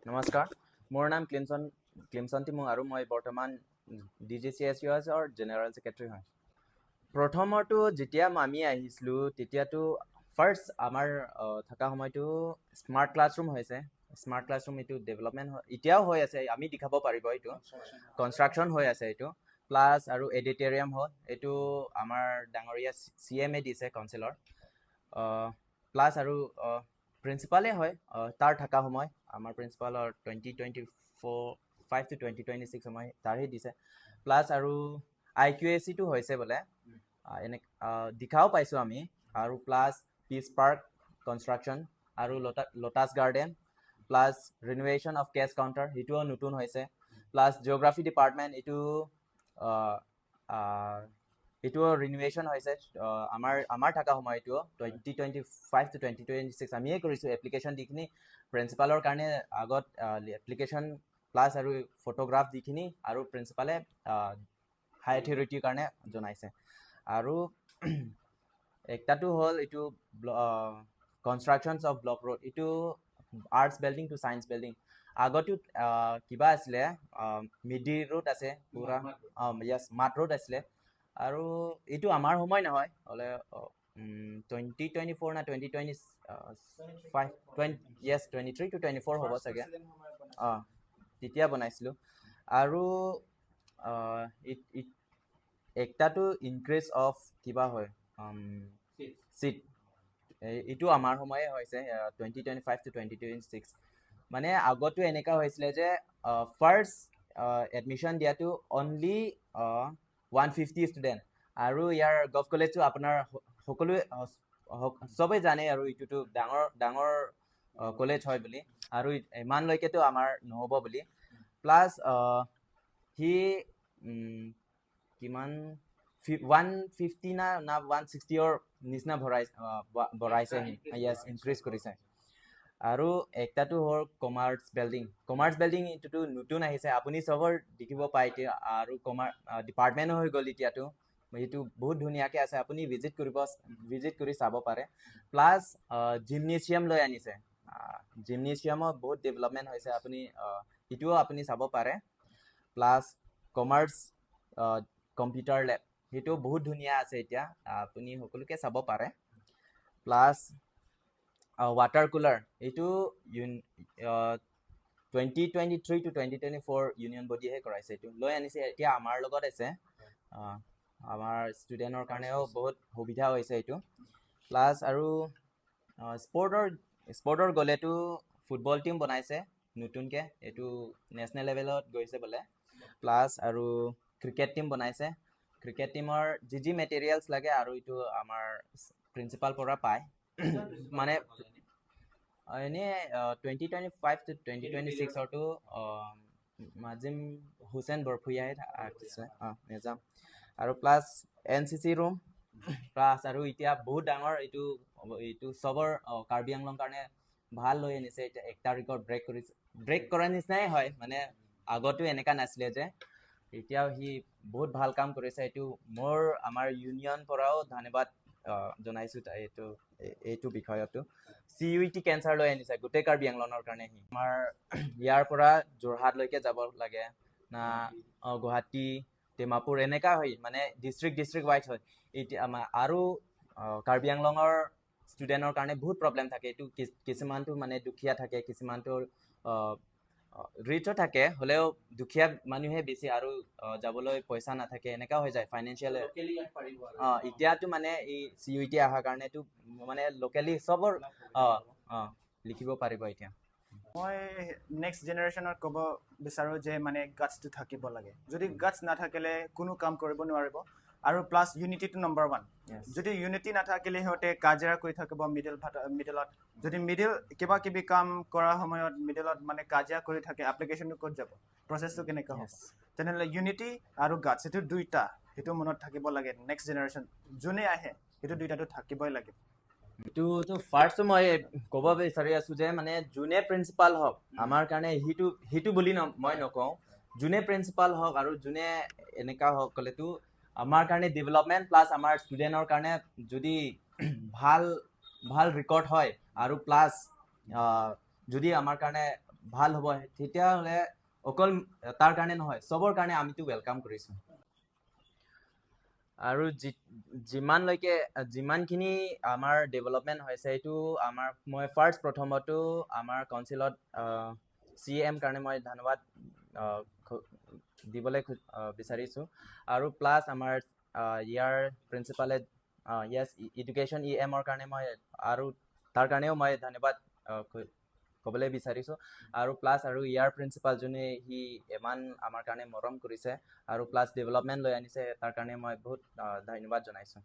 নমস্কাৰ মোৰ নাম ক্লিমছন টিমুং আৰু মই বৰ্তমান DGCSUSৰ জেনেৰেল ছেক্ৰেটাৰী হয় প্ৰথমটো যেতিয়া আমি আহিছিলোঁ তেতিয়াতো ফাৰ্ষ্ট আমাৰ থকা সময়টো স্মাৰ্ট ক্লাছৰুম হৈছে স্মাৰ্ট ক্লাছৰুম এইটো ডেভেলপমেণ্ট এতিয়াও হৈ আছে আমি দেখাব পাৰিব এইটো কনষ্ট্ৰাকশ্যন হৈ আছে এইটো প্লাছ আৰু এডিটৰিয়াম হ'ল এইটো আমাৰ ডাঙৰীয়া CMA দিছে কাউন্সিলৰ প্লাছ আৰু প্ৰিন্সিপালে হয় তাৰ থকা সময় আমাৰ প্ৰিন্সিপালৰ 2024 to 2026 সময় তাৰহে দিছে প্লাছ আৰু IQAC টো হৈছে বোলে এনে দেখাও পাইছোঁ আমি আৰু প্লাছ পিচ পাৰ্ক কনষ্ট্ৰাকশ্যন আৰু lotus garden plus renovation of cash counter সেইটোও নতুন হৈছে প্লাছ জিঅ'গ্ৰাফী ডিপাৰ্টমেণ্ট এইটোও ৰিনোভেশ্যন হৈছে আমাৰ থকা সময় এইটো 2025 to 2026 আমিয়ে কৰিছোঁ এপ্লিকেশ্যন দিখিনি প্ৰিন্সিপালৰ কাৰণে আগত এপ্লিকেশ্যন প্লাছ আৰু ফটোগ্ৰাফ দিখিনি আৰু প্ৰিন্সিপালে হাই অথৰিটিৰ কাৰণে জনাইছে আৰু একটাটো হ'ল এইটো কনষ্ট্ৰাকশ্যনছ অফ ব্লক ৰোড এইটো arts building to science building আগতো কিবা আছিলে মিডি ৰোড আছে পুৰা য়েছ মাট ৰোড আছিলে আৰু এইটো আমাৰ সময় নহয় হ'লে 2024 না 2025 য়েছ 23 to 24 হ'ব চাগে তেতিয়া বনাইছিলোঁ আৰু একটাটো ইনক্ৰিজ অফ কিবা হয় চিট এইটো আমাৰ সময়ে হৈছে 2025 to 2026 মানে আগতো এনেকুৱা হৈছিলে যে ফাৰ্ষ্ট এডমিশ্যন দিয়াটো অনলি 150 ষ্টুডেণ্ট আৰু ইয়াৰ গভ কলেজটো আপোনাৰ সকলোৱে চবেই জানে আৰু এইটোতো ডাঙৰ কলেজ হয় বুলি আৰু ইমানলৈকেতো আমাৰ নহ'ব বুলি প্লাছ সি কিমান 150 না 160ৰ নিচিনা বঢ়াইছে য়েছ ইনক্ৰিজ কৰিছে আৰু একটাটো হ'ল কমাৰ্চ বিল্ডিং এইটোতো নতুন আহিছে আপুনি চবৰ দেখিব পায় এতিয়া আৰু ডিপাৰ্টমেণ্টো হৈ গ'ল এতিয়াতো এইটো বহুত ধুনীয়াকৈ আছে আপুনি ভিজিট কৰি চাব পাৰে প্লাছ জিমনেছিয়াম লৈ আনিছে জিমনেছিয়ামত বহুত ডেভেলপমেণ্ট হৈছে আপুনি এইটোও আপুনি চাব পাৰে প্লাছ কমাৰ্চ কম্পিউটাৰ লেব সেইটো বহুত ধুনীয়া আছে এতিয়া আপুনি সকলোকে চাব পাৰে প্লাছ ৱাটাৰ কুলাৰ এইটো 2023 to 2024 ইউনিয়ন বডিহে কৰাইছে এইটো লৈ আনিছে এতিয়া আমাৰ লগত আছে আমাৰ ষ্টুডেণ্টৰ কাৰণেও বহুত সুবিধা হৈছে এইটো প্লাছ আৰু স্পৰ্টৰ গ'লেতো ফুটবল টিম বনাইছে নতুনকৈ এইটো নেশ্যনেল লেভেলত গৈছে বোলে প্লাছ আৰু ক্ৰিকেট টিম বনাইছে ক্ৰিকেট টিমৰ যি মেটেৰিয়েলছ লাগে আৰু এইটো আমাৰ প্ৰিন্সিপাল পৰা পায় মানে এনেই 2025 to 2026ৰটো মাজিম হুছেইন বৰফুয়াই থাকিছে নেজাম আৰু প্লাছ NCC ৰুম প্লাছ আৰু এতিয়া বহুত ডাঙৰ এইটো চবৰ কাৰ্বি আংলং কাৰণে ভাল লৈ আনিছে এতিয়া 1 তাৰিখত ব্ৰেক কৰাৰ নিচিনাই হয় মানে আগতো এনেকুৱা নাছিলে যে এতিয়াও সি বহুত ভাল কাম কৰিছে মোৰ আমাৰ ইউনিয়ন পৰাও ধন্যবাদ জনাইছোঁ এইটো বিষয়তো CUET কেঞ্চাৰ লৈ আনিছে গোটেই কাৰ্বি আংলঙৰ কাৰণে সি আমাৰ ইয়াৰ পৰা যোৰহাটলৈকে যাব লাগে না গুৱাহাটী ডিমাপুৰ এনেকুৱা হয় মানে ডিষ্ট্ৰিক্ট ৱাইজ হয় এতিয়া আমাৰ আৰু কাৰ্বি আংলঙৰ ষ্টুডেণ্টৰ কাৰণে বহুত প্ৰব্লেম থাকে এইটো কিছুমানটো মানে দুখীয়া থাকে কিছুমানটো ৰিচো থাকে হ'লেও দুখীয়া মানুহে বেছি আৰু যাবলৈ পইচা নাথাকে এনেকুৱা হৈ যায় ফাইনেন্সিয়েল এতিয়াতো মানে এই CUET অহাৰ কাৰণেতো মানে লোকেলি চবৰ লিখিব পাৰিব এতিয়া মই নেক্সট জেনেৰেশ্যনত ক'ব বিচাৰোঁ যে মানে গাটছটো থাকিব লাগে যদি গাটছ নাথাকিলে কোনো কাম কৰিব নোৱাৰিব আৰু প্লাছ ইউনিটিটো নম্বৰ 1 যদি ইউনিটি নাথাকিলে সিহঁতে কাজিয়া কৰি থাকিব মিডলত যদি কিবা কিবি কাম কৰাৰ সময়ত মিডলত মানে কাজিয়া কৰি থাকে এপ্লিকেশ্যনটো ক'ত যাব প্ৰচেছটো কেনেকৈ হ'ব তেনেহ'লে ইউনিটি আৰু গাটছ সেইটো দুইটা সেইটো মনত থাকিব লাগে নেক্সট জেনেৰেশ্যন যোনে আহে সেইটো দুইটাটো থাকিবই লাগিব এইটোতো ফাৰ্ষ্ট মই ক'ব বিচাৰি আছোঁ যে মানে যোনে প্ৰিন্সিপাল হওক আমাৰ কাৰণে সেইটো বুলি মই নকওঁ যোনে প্ৰিন্সিপাল হওক আৰু যোনে এনেকুৱা হওক ক'লেতো আমাৰ কাৰণে ডেভেলপমেণ্ট প্লাছ আমাৰ ষ্টুডেণ্টৰ কাৰণে যদি ভাল ৰেকৰ্ড হয় আৰু প্লাছ যদি আমাৰ কাৰণে ভাল হ'ব তেতিয়াহ'লে অকল তাৰ কাৰণে নহয় চবৰ কাৰণে আমিতো ৱেলকাম কৰিছোঁ আৰু যিমানখিনি আমাৰ ডেভেলপমেণ্ট হৈছে এইটো মই প্ৰথমতো আমাৰ কাউন্সিলত CM কাৰণে মই ধন্যবাদ দিবলৈ বিচাৰিছোঁ আৰু প্লাছ আমাৰ ইয়াৰ প্ৰিন্সিপালে এডুকেশ্যন EMৰ কাৰণে মই আৰু তাৰ কাৰণেও মই ধন্যবাদ ক'বলৈ বিচাৰিছোঁ আৰু প্লাছ আৰু ইয়াৰ প্ৰিন্সিপাল যোনে সি ইমান আমাৰ কাৰণে মৰম কৰিছে আৰু প্লাছ ডেভেলপমেণ্ট লৈ আনিছে তাৰ কাৰণে মই বহুত ধন্যবাদ জনাইছোঁ